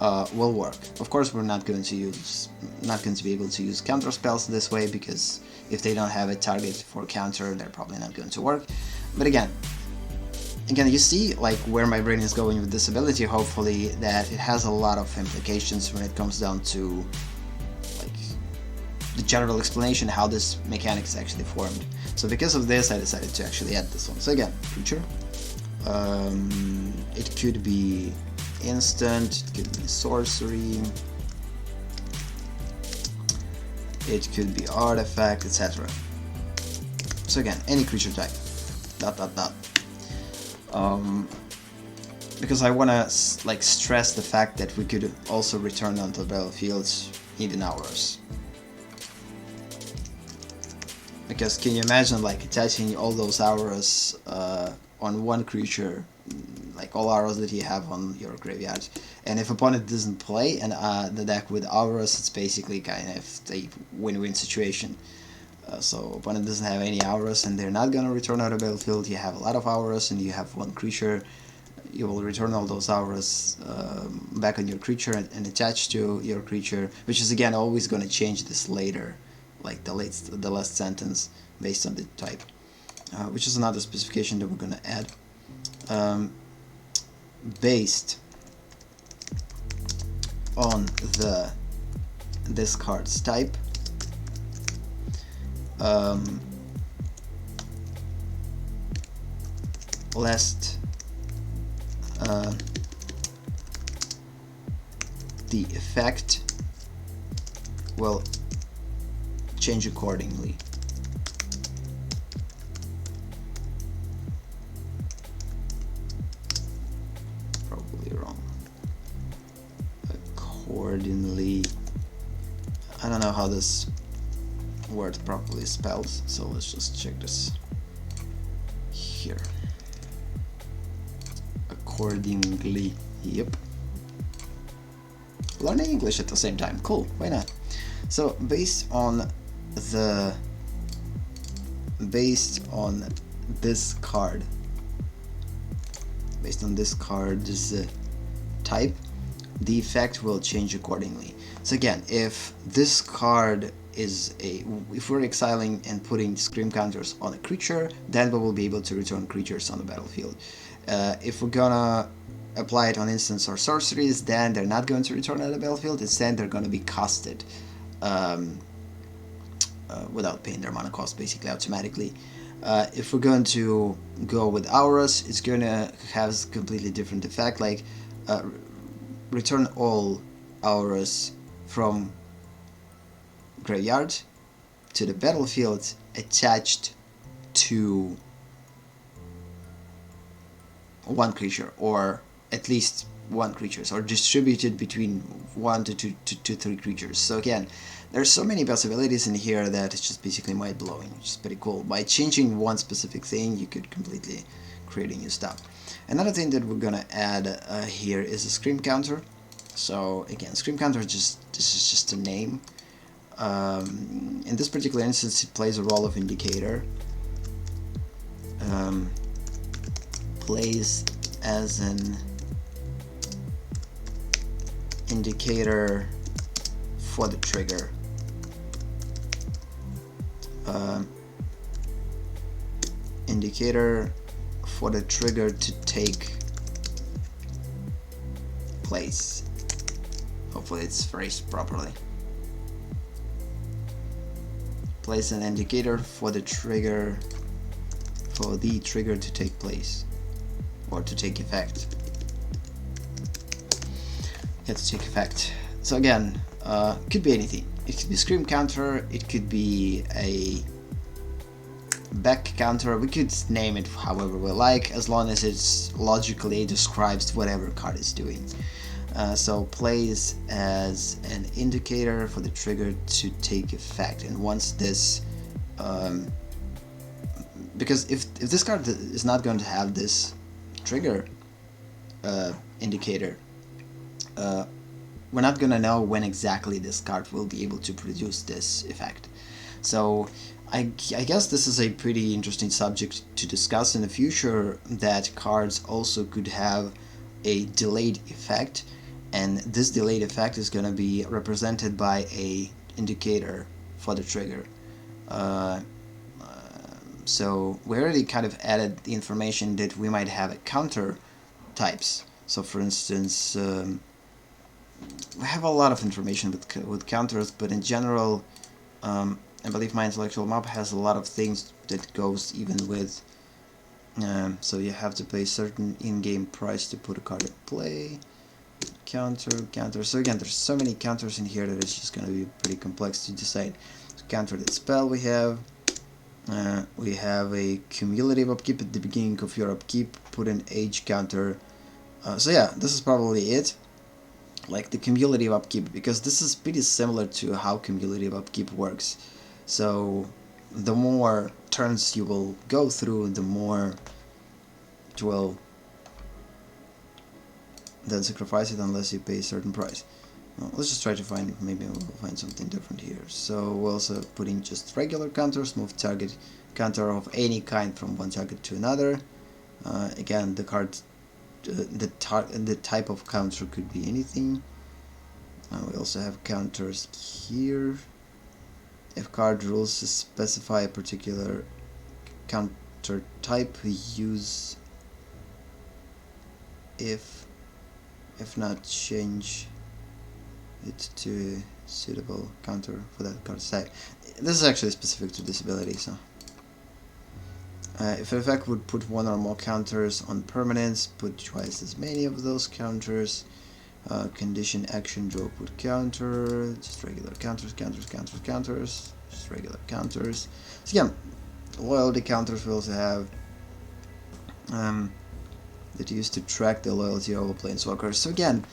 will work. Of course, we're not going to be able to use counter spells this way, because if they don't have a target for counter, they're probably not going to work. But again, you see like where my brain is going with this ability. Hopefully that it has a lot of implications when it comes down to like the general explanation how this mechanic is actually formed. So because of this, I decided to actually add this one. So again, creature, it could be instant, it could be sorcery, it could be artifact, etc. So again, any creature type, ... because I want to like stress the fact that we could also return onto the battlefield hidden auras. Because can you imagine like attaching all those auras on one creature, like all auras that you have on your graveyard, and if opponent doesn't play and the deck with auras, it's basically kind of a win-win situation. So opponent doesn't have any auras and they're not gonna return out of the battlefield. You have a lot of auras and you have one creature. You will return all those auras back on your creature and attach to your creature, which is again always gonna change this later, like the last sentence based on the type. which is another specification that we're going to add, based on this card's type, lest the effect will change accordingly. Probably wrong. Accordingly. I don't know how this word properly spells, so let's just check this here. Accordingly. Yep. Learning English at the same time. Cool. Why not? So based on this card's type, the effect will change accordingly. So again, if this card is if we're exiling and putting scream counters on a creature, then we will be able to return creatures on the battlefield. If we're gonna apply it on instants or sorceries, then they're not going to return on the battlefield. Instead, they're going to be casted without paying their mana cost, basically automatically. If we're going to go with auras, it's going to have a completely different effect, like return all auras from graveyard to the battlefield attached to one creature, or at least one creatures, or distributed between 1 to 3 creatures. So again, there's so many possibilities in here that it's just basically mind-blowing, which is pretty cool. By changing one specific thing, you could completely create a new stuff. Another thing that we're gonna add here is a scream counter. So again, scream counter this is just a name. In this particular instance, it plays a role of indicator. Plays as an indicator for the trigger. Indicator for the trigger to take place. Hopefully it's phrased properly. Place an indicator for the trigger to take place, or to take effect. Yeah, to take effect. So again, could be anything. It could be scream counter, it could be a back counter, we could name it however we like, as long as it's logically describes whatever card is doing. So plays as an indicator for the trigger to take effect, and once this because if this card is not going to have this trigger indicator, we're not gonna know when exactly this card will be able to produce this effect. So I guess this is a pretty interesting subject to discuss in the future, that cards also could have a delayed effect, and this delayed effect is going to be represented by a indicator for the trigger. So we already kind of added the information that we might have a counter types. So for instance, we have a lot of information with counters, but in general, I believe my intellectual map has a lot of things that goes even with, so you have to pay certain in-game price to put a card in play, counter, so again there's so many counters in here that it's just going to be pretty complex to decide. So counter that spell we have a cumulative upkeep at the beginning of your upkeep, put an age counter, so yeah, this is probably it, like the cumulative upkeep, because this is pretty similar to how cumulative upkeep works. So the more turns you will go through, the more it will then sacrifice it unless you pay a certain price. Well, let's just try to find, maybe we'll find something different here. So we're also putting just regular counters, move target counter of any kind from one target to another. Again, the card, the type of counter could be anything. We also have counters here. If card rules specify a particular counter type, use if not, change it to a suitable counter for that card type. This is actually specific to this ability, so if an effect would put one or more counters on permanents, put twice as many of those counters. Condition action draw put counter, just regular counters, just regular counters. So yeah, loyalty counters we also have that you use to track the loyalty of a planeswalker. So again,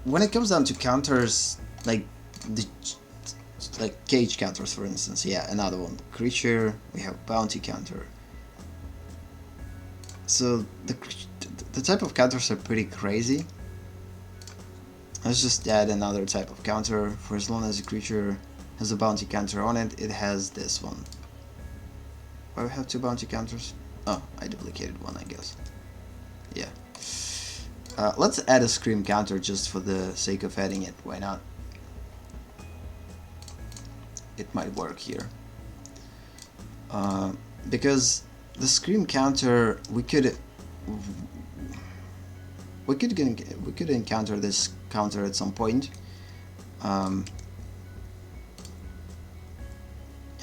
when it comes down to counters, like cage counters, for instance, yeah, another one. Creature, we have bounty counter. So the type of counters are pretty crazy. Let's just add another type of counter. For as long as a creature has a bounty counter on it, it has this one. Why do we have two bounty counters? Oh, I duplicated one, I guess. Yeah. Let's add a scream counter just for the sake of adding it. Why not? It might work here. Because the scream counter, we could encounter this counter at some point, and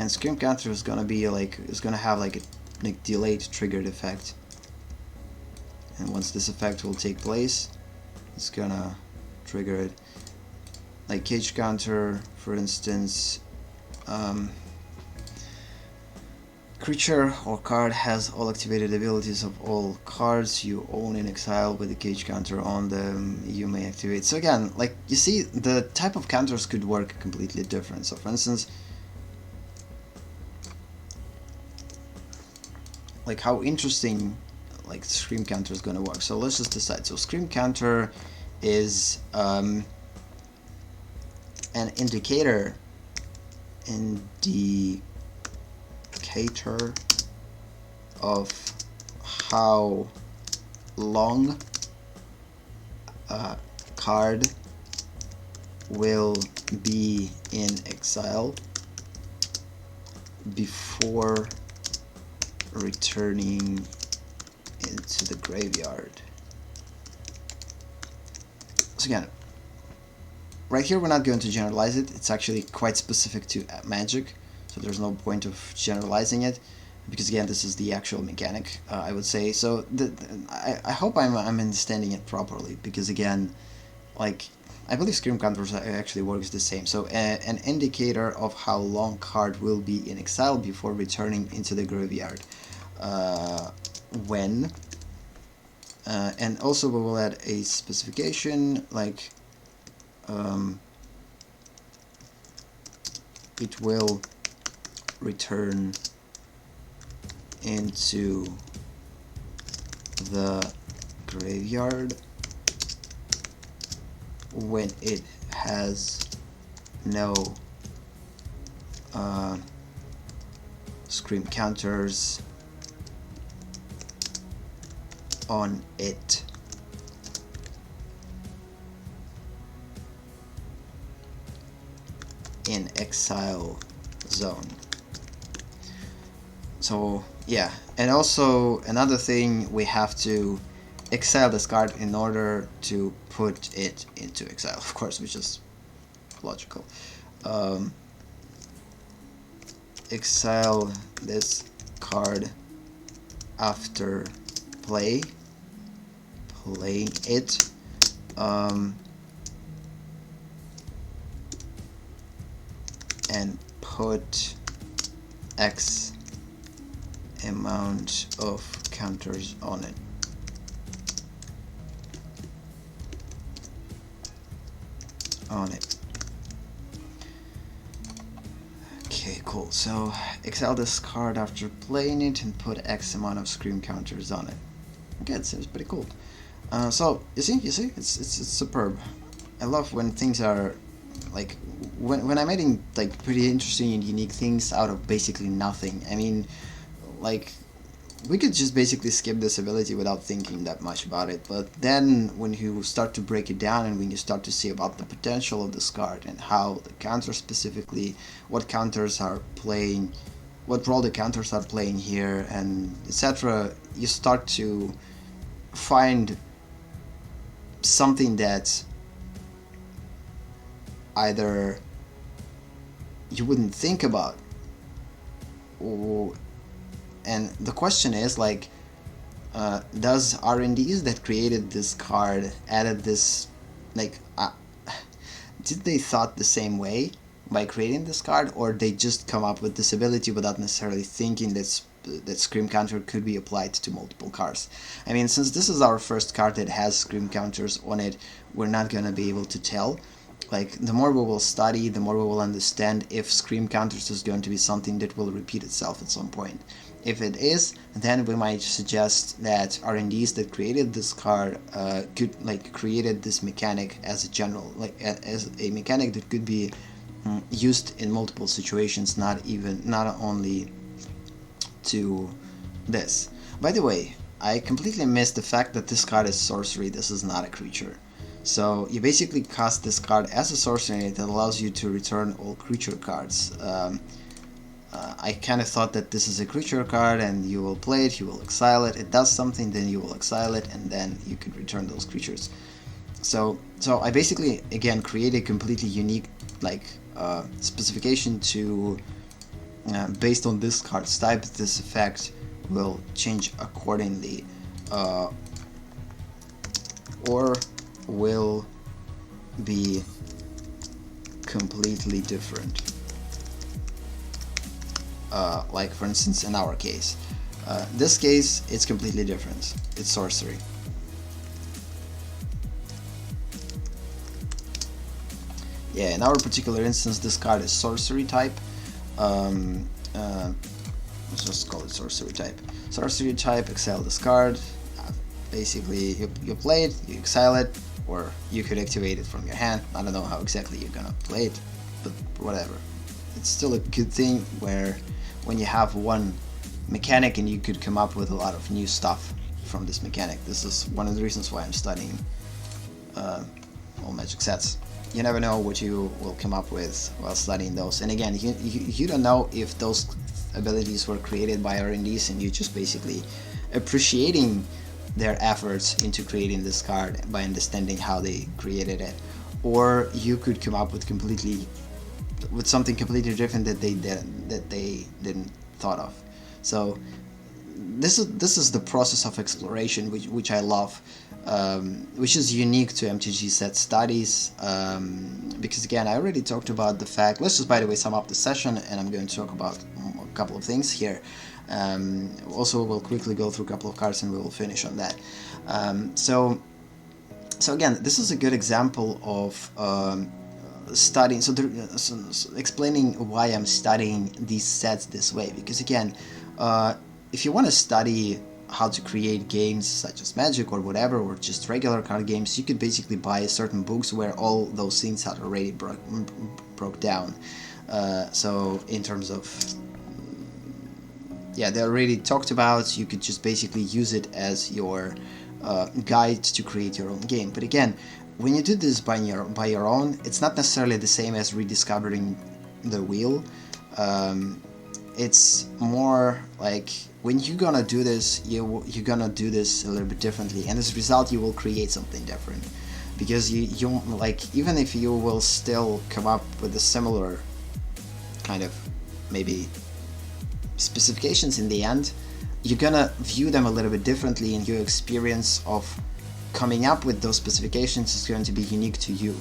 scream counter is gonna be have like a delayed triggered effect, and once this effect will take place, it's gonna trigger it. Like cage counter, for instance, creature or card has all activated abilities of all cards you own in exile with the cage counter on them, you may activate. So again, like you see, the type of counters could work completely different. So for instance, like how interesting like scream counter is going to work. So let's just decide. So scream counter is an indicator of how long a card will be in exile before returning into the graveyard. So again, right here we're not going to generalize it. It's actually quite specific to Magic, so there's no point of generalizing it, because again, this is the actual mechanic, I would say. So I hope I'm understanding it properly, because again, like I believe scream counters actually works the same. So an indicator of how long card will be in exile before returning into the graveyard. When and also we will add a specification like it will return into the graveyard when it has no scream counters on it. In exile zone. So yeah, and also another thing, we have to exile this card in order to put it into exile, of course, which is logical. Exile this card after playing it, and put X amount of counters on it. Okay, cool. So exile this card after playing it and put X amount of scream counters on it. Okay, it seems pretty cool. So you see, it's superb. I love when things are like when I'm adding like pretty interesting and unique things out of basically nothing. I mean, like we could just basically skip this ability without thinking that much about it, but then when you start to break it down and when you start to see about the potential of this card and how the counters specifically, what counters are playing what role the counters are playing here, and etc., you start to find something that either you wouldn't think about, or, and the question is like, does R&Ds that created this card added this, like, did they thought the same way by creating this card, or they just come up with this ability without necessarily thinking that Scream Counter could be applied to multiple cards? I mean, since this is our first card that has Scream Counters on it, we're not gonna be able to tell. Like, the more we will study, the more we will understand if Scream Counters is going to be something that will repeat itself at some point. If it is, then we might suggest that R&Ds that created this card created this mechanic as a general, as a mechanic that could be used in multiple situations, not only to this. By the way, I completely missed the fact that this card is sorcery. This is not a creature. So you basically cast this card as a sorcery that allows you to return all creature cards. I kind of thought that this is a creature card and you will play it, you will exile it, it does something, then you will exile it, and then you could return those creatures. So I basically, again, create a completely unique specification to, based on this card's type, this effect will change accordingly, or will be completely different. Like, for instance, in our case, this case, it's completely different. It's sorcery. Yeah, in our particular instance, this card is sorcery type. Let's just call it sorcery type. Sorcery type, exile this card. Basically, you play it, you exile it, or you could activate it from your hand. I don't know how exactly you're gonna play it, but whatever. It's still a good thing when you have one mechanic and you could come up with a lot of new stuff from this mechanic. This is one of the reasons why I'm studying all Magic sets. You never know what you will come up with while studying those. And again, you don't know if those abilities were created by R&Ds and you just basically appreciating their efforts into creating this card by understanding how they created it, or you could come up with something completely different that they didn't thought of. So this is the process of exploration which I love, which is unique to MTG Sets studies, because again, I already talked about the fact. Let's just, by the way, sum up the session, and I'm going to talk about a couple of things here. Also, we'll quickly go through a couple of cards and we will finish on that. So again, this is a good example of studying, explaining why I'm studying these sets this way, because again, if you want to study how to create games such as Magic or whatever, or just regular card games, you could basically buy certain books where all those things are already broke down. So in terms of, yeah, they're already talked about. You could just basically use it as your guide to create your own game. But again, when you do this by your own, it's not necessarily the same as rediscovering the wheel. It's more like, when you're gonna do this, you're gonna do this a little bit differently, and as a result, you will create something different. Because you like, even if you will still come up with a similar kind of maybe specifications in the end, you're gonna view them a little bit differently, and your experience of coming up with those specifications is going to be unique to you,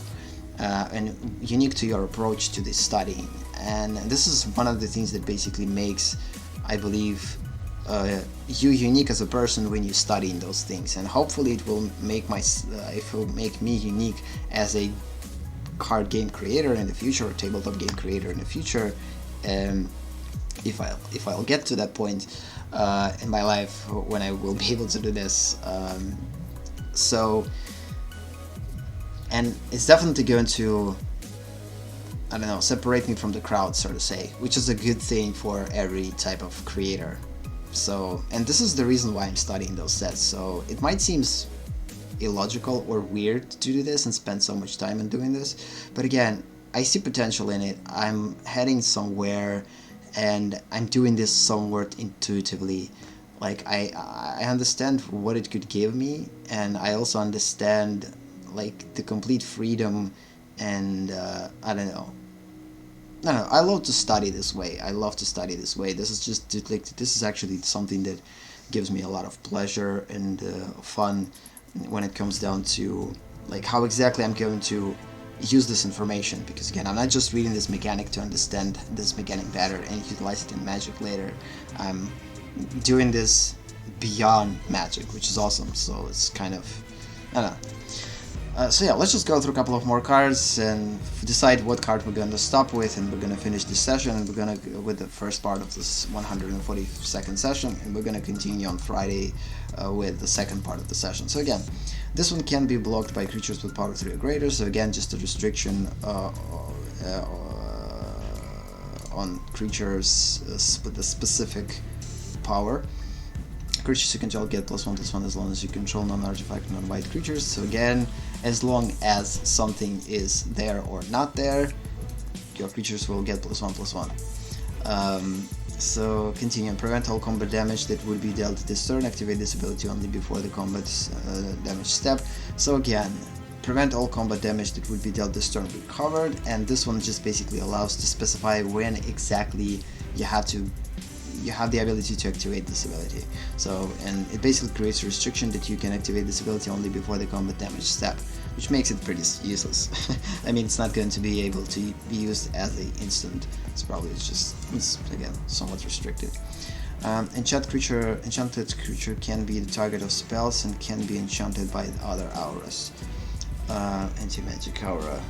and unique to your approach to this studying. And this is one of the things that basically makes, I believe, you unique as a person when you study in those things. And hopefully it will make me unique as a card game creator in the future, or tabletop game creator in the future, if I'll get to that point in my life when I will be able to do this. And it's definitely going to, I don't know, separate me from the crowd, so to say, which is a good thing for every type of creator. So, and this is the reason why I'm studying those sets. So it might seem illogical or weird to do this and spend so much time in doing this, but again, I see potential in it. I'm heading somewhere, and I'm doing this somewhat intuitively. Like I understand what it could give me, and I also understand like the complete freedom, and I don't know. No, I love to study this way. I love to study this way. This is just like this is actually something that gives me a lot of pleasure and fun when it comes down to like how exactly I'm going to use this information. Because again, I'm not just reading this mechanic to understand this mechanic better and utilize it in Magic later. I'm doing this beyond Magic, which is awesome. So it's kind of, I don't know. So yeah, let's just go through a couple of more cards and decide what card we're going to stop with, and we're going to finish this session, and we're going to with the first part of this 142nd session, and we're going to continue on Friday with the second part of the session. So again, this one can be blocked by creatures with power 3 or greater, so again, just a restriction on creatures with a specific power. Creatures you control get +1/+1 as long as you control non-artifact, non-white creatures. So again, as long as something is there or not there, your creatures will get +1/+1. So continue. Prevent all combat damage that would be dealt this turn. Activate this ability only before the combat damage step. So again, prevent all combat damage that would be dealt this turn be covered, and this one just basically allows to specify when exactly you have the ability to activate this ability. So, and it basically creates a restriction that you can activate this ability only before the combat damage step, which makes it pretty useless. I mean, it's not going to be able to be used as an instant. It's again somewhat restricted. Enchanted creature can be the target of spells and can be enchanted by other auras. Anti-magic aura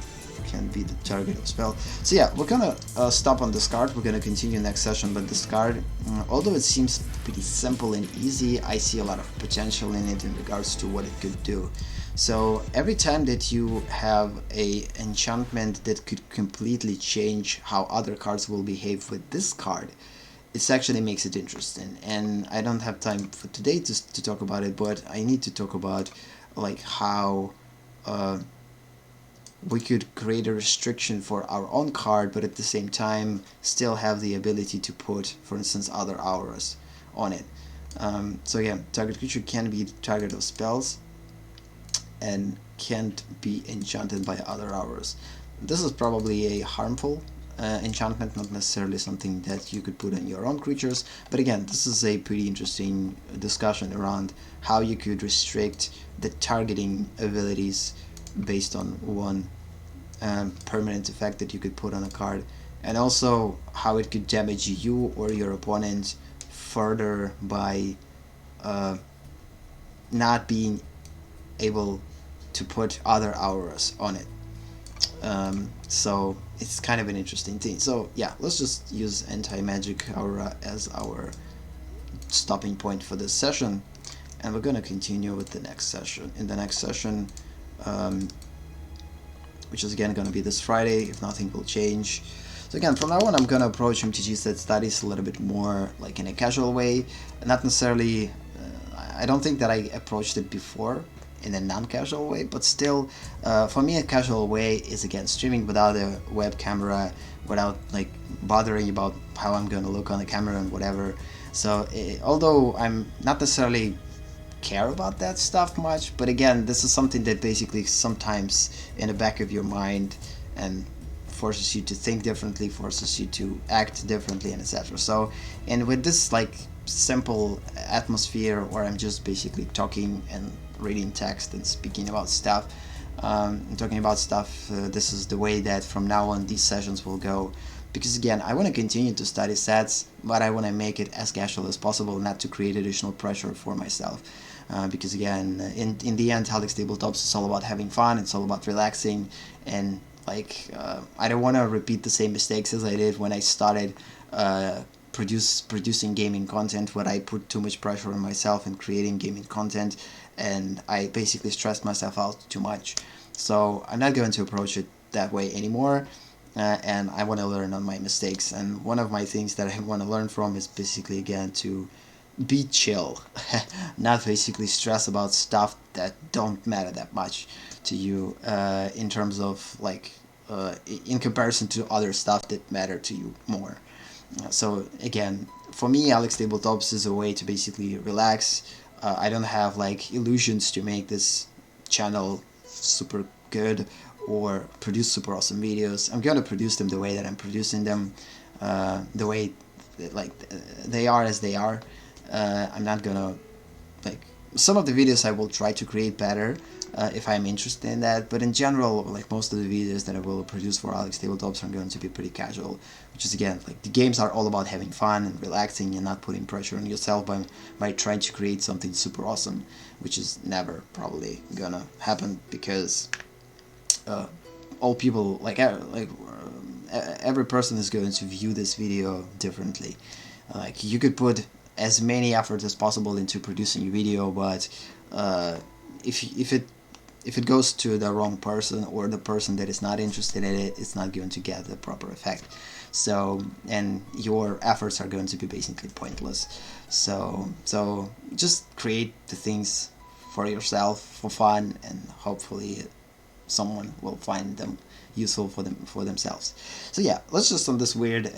can be the target of spell. So yeah, we're gonna stop on this card. We're gonna continue next session, but this card, although it seems pretty simple and easy, I see a lot of potential in it in regards to what it could do. So every time that you have a enchantment that could completely change how other cards will behave with this card, it actually makes it interesting. And I don't have time for today to talk about it, but I need to talk about like how we could create a restriction for our own card, but at the same time still have the ability to put, for instance, other auras on it. So yeah, target creature can be the target of spells and can't be enchanted by other auras. This is probably a harmful enchantment, not necessarily something that you could put on your own creatures, but again, this is a pretty interesting discussion around how you could restrict the targeting abilities based on one permanent effect that you could put on a card, and also how it could damage you or your opponent further by not being able to put other auras on it. So it's kind of an interesting thing. So yeah, let's just use anti-magic aura as our stopping point for this session, and we're gonna continue with the next session. In the next session, which is again going to be this Friday, if nothing will change. So again, from now on, I'm going to approach MTG Set studies a little bit more like in a casual way, not necessarily, I don't think that I approached it before in a non-casual way, but still, for me a casual way is again streaming without a web camera, without like bothering about how I'm going to look on the camera and whatever. So although I'm not necessarily care about that stuff much, but again, this is something that basically sometimes in the back of your mind and forces you to think differently, forces you to act differently, and etc. So, and with this like simple atmosphere where I'm just basically talking and reading text and speaking about stuff, this is the way that from now on these sessions will go. Because again, I want to continue to study sets, but I want to make it as casual as possible, not to create additional pressure for myself. Because again, in the end, AleksTabletops is all about having fun, it's all about relaxing, and like I don't want to repeat the same mistakes as I did when I started producing gaming content, where I put too much pressure on myself in creating gaming content, and I basically stressed myself out too much. So I'm not going to approach it that way anymore. And I want to learn on my mistakes, and one of my things that I want to learn from is basically again to be chill, not basically stress about stuff that don't matter that much to you in terms of like in comparison to other stuff that matter to you more. So again, for me, AleksTabletops is a way to basically relax. I don't have like illusions to make this channel super good or produce super awesome videos. I'm gonna produce them the way that I'm producing them, the way like they are as they are. I'm not gonna like some of the videos I will try to create better if I'm interested in that, but in general, like most of the videos that I will produce for AleksTabletops are going to be pretty casual, which is again, like the games are all about having fun and relaxing and not putting pressure on yourself by trying to create something super awesome, which is never probably gonna happen because all people, every person is going to view this video differently. Like you could put as many effort as possible into producing a video, but if it goes to the wrong person or the person that is not interested in it, it's not going to get the proper effect. So, and your efforts are going to be basically pointless. So just create the things for yourself for fun, and hopefully someone will find them useful for themselves. So yeah, let's just on this weird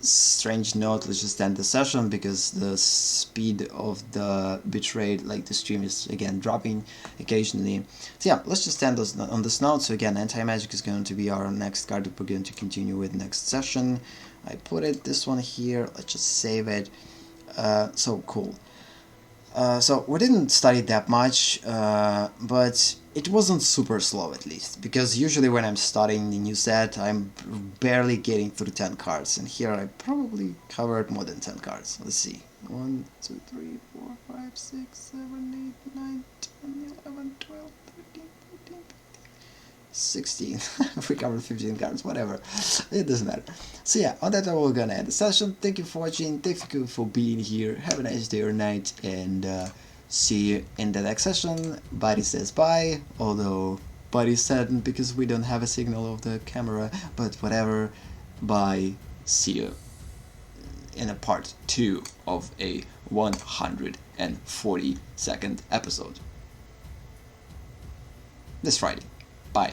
strange note, let's just end the session because the speed of the bitrate, like the stream, is again dropping occasionally. So yeah, let's just end on this note. So again, anti-magic is going to be our next card that we're going to continue with next session. I put it, this one here, let's just save it. So cool. So we didn't study that much, but it wasn't super slow at least, because usually when I'm studying the new set, I'm barely getting through 10 cards, and here I probably covered more than 10 cards. Let's see. 1, 2, 3, 4, 5, 6, 7, 8, 9, 10, 11, 12, 13, 14, 16. We covered 15 cards, whatever. It doesn't matter. So yeah, on that we're gonna end the session. Thank you for watching, thank you for being here. Have a nice day or night, and see you in the next session. Buddy says bye, although Buddy's saddened because we don't have a signal of the camera, but whatever. Bye. See you in a part 2 of a 140-second episode this Friday. Bye.